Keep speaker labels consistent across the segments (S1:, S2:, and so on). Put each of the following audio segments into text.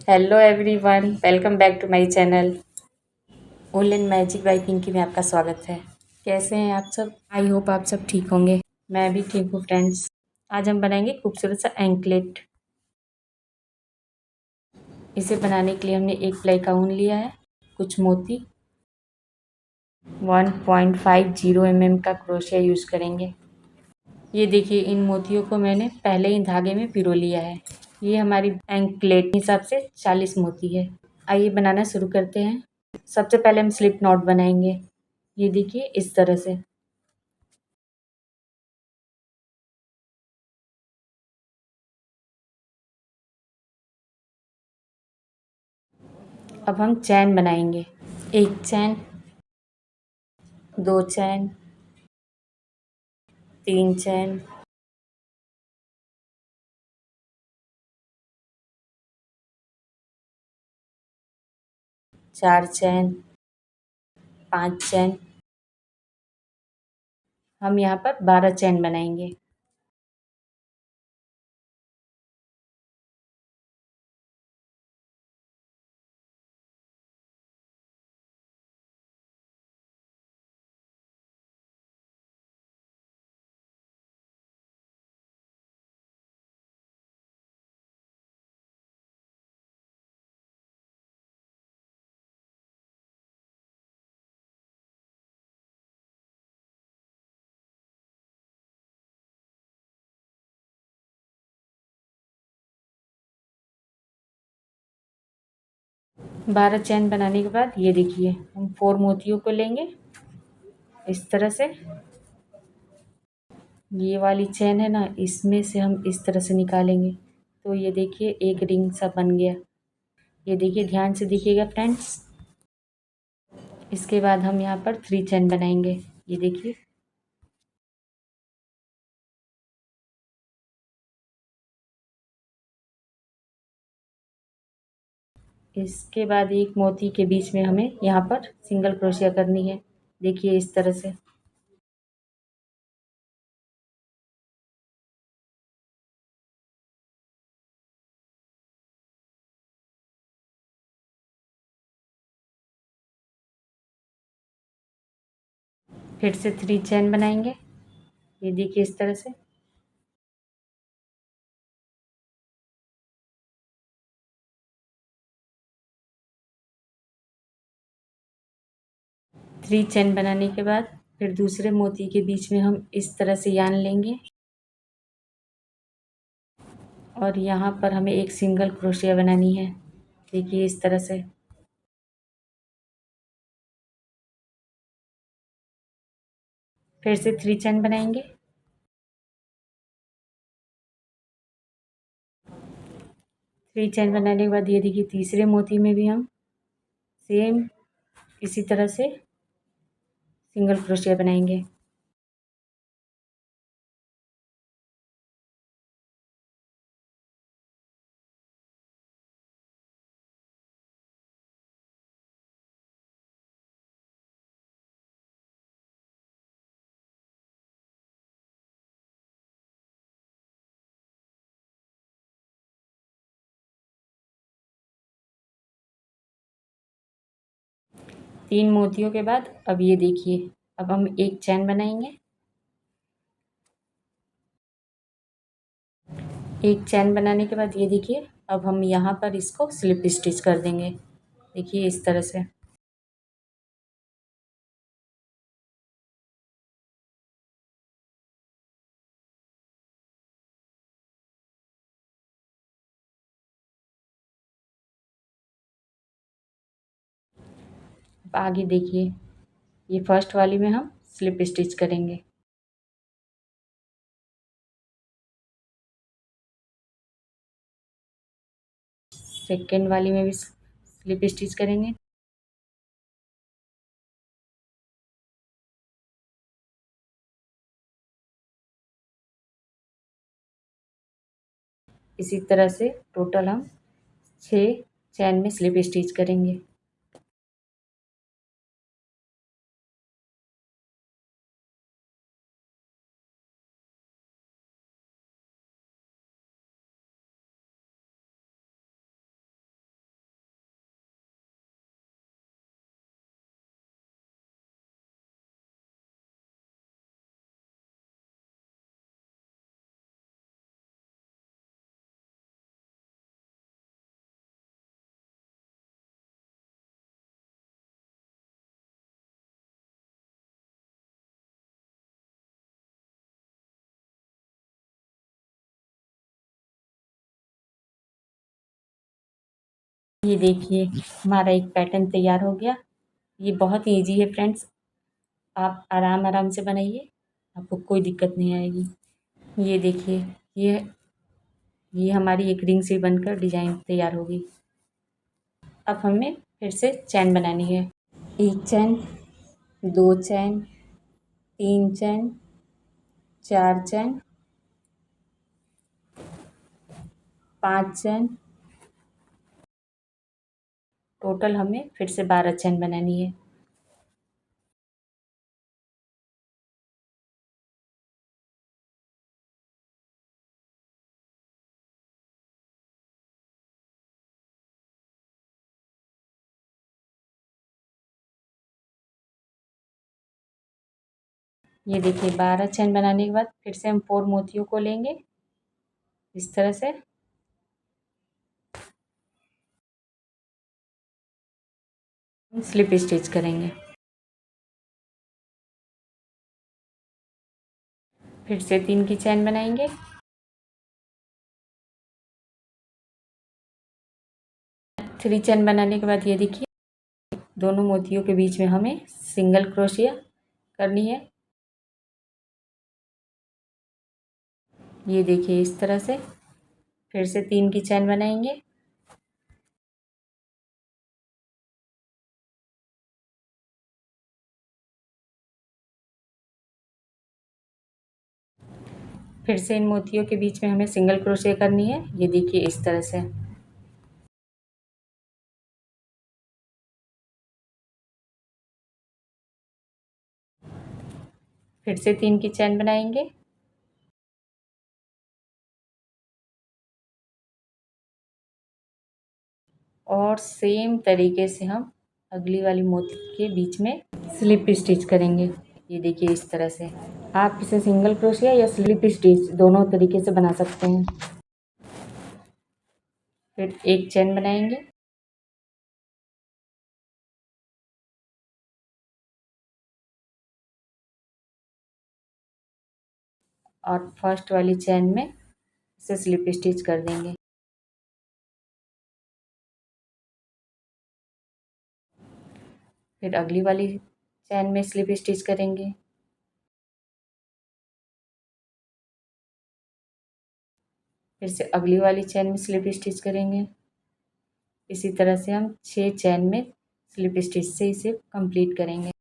S1: Hello everyone, welcome back to my channel. Woollen magic by Pinky में आपका स्वागत है। कैसे हैं आप सब? आई होप आप सब ठीक होंगे। मैं भी ठीक हूँ फ्रेंड्स। आज हम बनाएंगे खूबसूरत सा एंकलेट। इसे बनाने के लिए हमने एक प्लाई का ऊन लिया है, कुछ मोती, 1.50 का क्रोशिया यूज़ करेंगे। ये देखिए, इन मोतियों को मैंने पहले ही धागे में पिरो लिया है। ये हमारी एंकलेट के हिसाब से 40 मोती है। आइए बनाना शुरू करते हैं। सबसे पहले हम स्लिप नॉट बनाएंगे। ये देखिए इस तरह से। अब हम चैन बनाएंगे। एक चैन, दो चैन, तीन चैन, चार चैन, पांच चैन। हम यहाँ पर 12 चैन बनाएंगे। बारह चैन बनाने के बाद ये देखिए, हम 4 मोतियों को लेंगे इस तरह से। ये वाली चैन है ना, इसमें से हम इस तरह से निकालेंगे तो ये देखिए एक रिंग सा बन गया। ये देखिए, ध्यान से देखिएगा फ्रेंड्स। इसके बाद हम यहाँ पर 3 चैन बनाएंगे। ये देखिए, इसके बाद एक मोती के बीच में हमें यहाँ पर सिंगल क्रोशिया करनी है। देखिए इस तरह से। फिर से 3 चैन बनाएंगे। ये देखिए इस तरह से। 3 चैन बनाने के बाद फिर दूसरे मोती के बीच में हम इस तरह से यान लेंगे और यहाँ पर हमें एक सिंगल क्रोशिया बनानी है। देखिए इस तरह से। फिर से 3 चैन बनाएंगे। 3 चैन बनाने के बाद ये देखिए, तीसरे मोती में भी हम सेम इसी तरह से सिंगल क्रोशिया बनाएंगे। तीन मोतियों के बाद अब ये देखिए, अब हम एक चैन बनाएंगे। एक चैन बनाने के बाद ये देखिए, अब हम यहाँ पर इसको स्लिप स्टिच कर देंगे। देखिए इस तरह से। अब आगे देखिए, ये फर्स्ट वाली में हम स्लिप स्टिच करेंगे। सेकेंड वाली में भी स्लिप स्टिच करेंगे। इसी तरह से टोटल हम 6 चैन में स्लिप स्टिच करेंगे। ये देखिए हमारा एक पैटर्न तैयार हो गया। ये बहुत ही ईज़ी है फ्रेंड्स, आप आराम-आराम से बनाइए, आपको कोई दिक्कत नहीं आएगी। ये देखिए ये ये हमारी एक रिंग से बनकर डिज़ाइन तैयार हो गई। अब हमें फिर से चैन बनानी है। 1 चैन, 2 चैन, 3 चैन, 4 चैन, 5 चैन, टोटल हमें फिर से 12 चैन बनानी है। ये देखिए 12 चैन बनाने के बाद फिर से हम 4 मोतियों को लेंगे इस तरह से, स्लिप स्टिच करेंगे। फिर से 3 की चैन बनाएंगे। 3 चैन बनाने के बाद ये देखिए दोनों मोतियों के बीच में हमें सिंगल क्रोशिया करनी है। ये देखिए इस तरह से, फिर से 3 की चैन बनाएंगे। फिर से इन मोतियों के बीच में हमें सिंगल क्रोशिया करनी है। ये देखिए इस तरह से। फिर से 3 की चैन बनाएंगे। और सेम तरीके से हम अगली वाली मोती के बीच में स्लिप स्टिच करेंगे। ये देखिए इस तरह से, आप इसे सिंगल क्रोशिया या स्लिप स्टिच दोनों तरीके से बना सकते हैं। फिर एक चैन बनाएंगे। और फर्स्ट वाली चैन में इसे स्लिप स्टिच कर देंगे। फिर अगली वाली चैन में स्लिप स्टिच करेंगे। फिर से अगली वाली चैन में स्लिप स्टिच करेंगे। इसी तरह से हम 6 चैन में स्लिप स्टिच से इसे कंप्लीट करेंगे।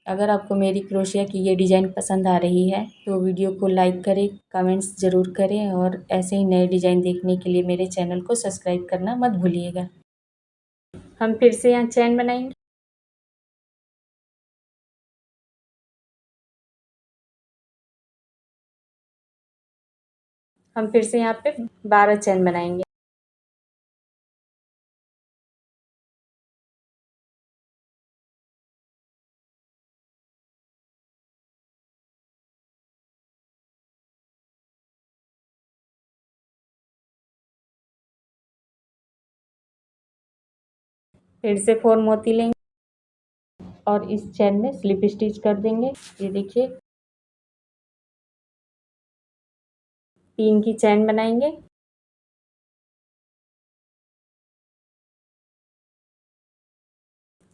S1: अगर आपको मेरी क्रोशिया की ये डिज़ाइन पसंद आ रही है तो वीडियो को लाइक करें, कमेंट्स ज़रूर करें और ऐसे ही नए डिज़ाइन देखने के लिए मेरे चैनल को सब्सक्राइब करना मत भूलिएगा। हम फिर से यहाँ चैन बनाएंगे। हम फिर से यहाँ पे 12 चैन बनाएंगे। फिर से 4 मोती लेंगे और इस चैन में स्लिप स्टिच कर देंगे। ये देखिए 3 की चैन बनाएंगे।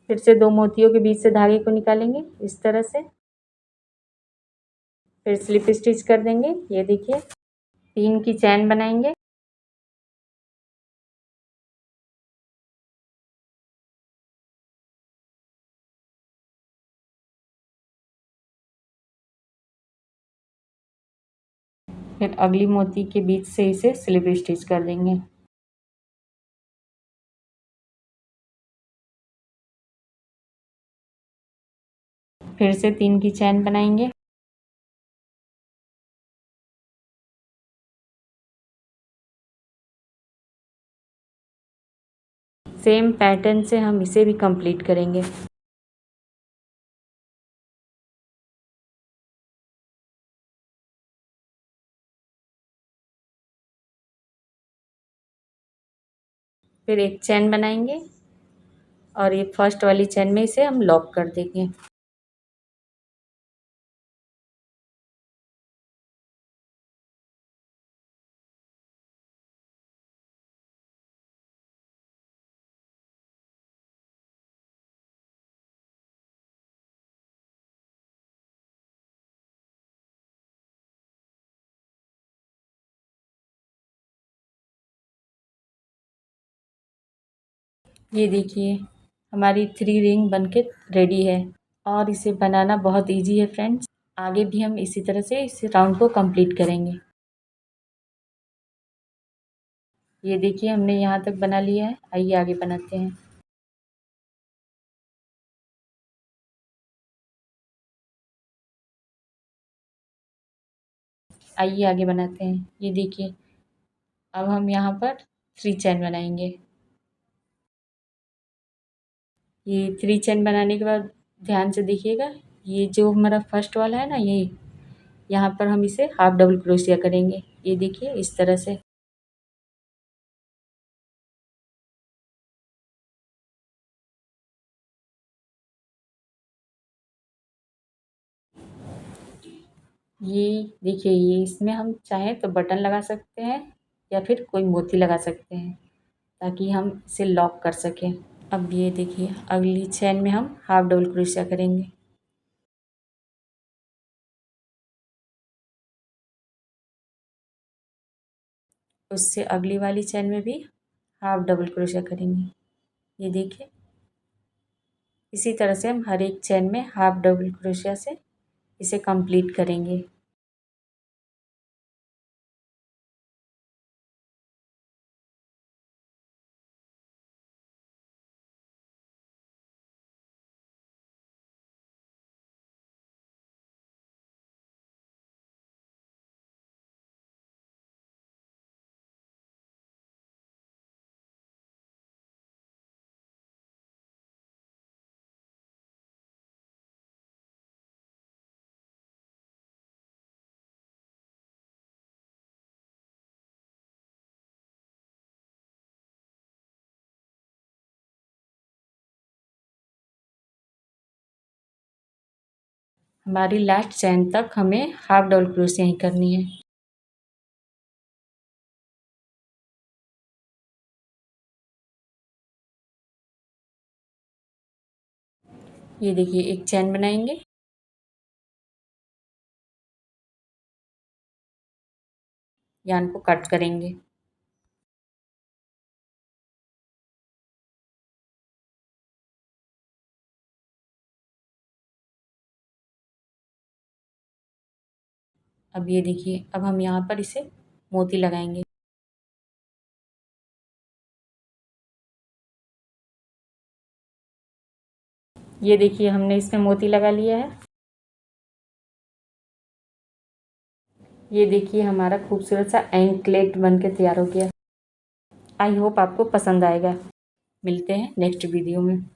S1: फिर से 2 मोतियों के बीच से धागे को निकालेंगे इस तरह से, फिर स्लिप स्टिच कर देंगे। ये देखिए 3 की चैन बनाएंगे। फिर अगली मोती के बीच से इसे स्लिप स्टिच कर देंगे। फिर से 3 की चैन बनाएंगे। सेम पैटर्न से हम इसे भी कंप्लीट करेंगे। फिर एक चैन बनाएंगे और ये फर्स्ट वाली चैन में इसे हम लॉक कर देंगे। ये देखिए हमारी 3 रिंग बनके रेडी है और इसे बनाना बहुत इजी है फ्रेंड्स। आगे भी हम इसी तरह से इस राउंड को कंप्लीट करेंगे। ये देखिए हमने यहाँ तक बना लिया है। आइए आगे बनाते हैं। आइए आगे बनाते हैं। ये देखिए अब हम यहाँ पर 3 चैन बनाएंगे। ये 3 चैन बनाने के बाद ध्यान से देखिएगा, ये जो हमारा फर्स्ट वाला है ना, ये यहाँ पर हम इसे हाफ डबल क्रोशिया करेंगे। ये देखिए इस तरह से। ये देखिए ये इसमें हम चाहें तो बटन लगा सकते हैं या फिर कोई मोती लगा सकते हैं ताकि हम इसे लॉक कर सकें। अब ये देखिए अगली चैन में हम हाफ डबल क्रोशिया करेंगे। उससे अगली वाली चैन में भी हाफ डबल क्रोशिया करेंगे। ये देखिए इसी तरह से हम हर एक चैन में हाफ डबल क्रोशिया से इसे कंप्लीट करेंगे। हमारी लास्ट चैन तक हमें हाफ डबल क्रोशिया ही करनी है। ये देखिए एक चैन बनाएंगे, यान को कट करेंगे। अब ये देखिए अब हम यहाँ पर इसे मोती लगाएंगे। ये देखिए हमने इसमें मोती लगा लिया है। ये देखिए हमारा खूबसूरत सा एंकलेट बन के तैयार हो गया। आई होप आपको पसंद आएगा। मिलते हैं नेक्स्ट वीडियो में।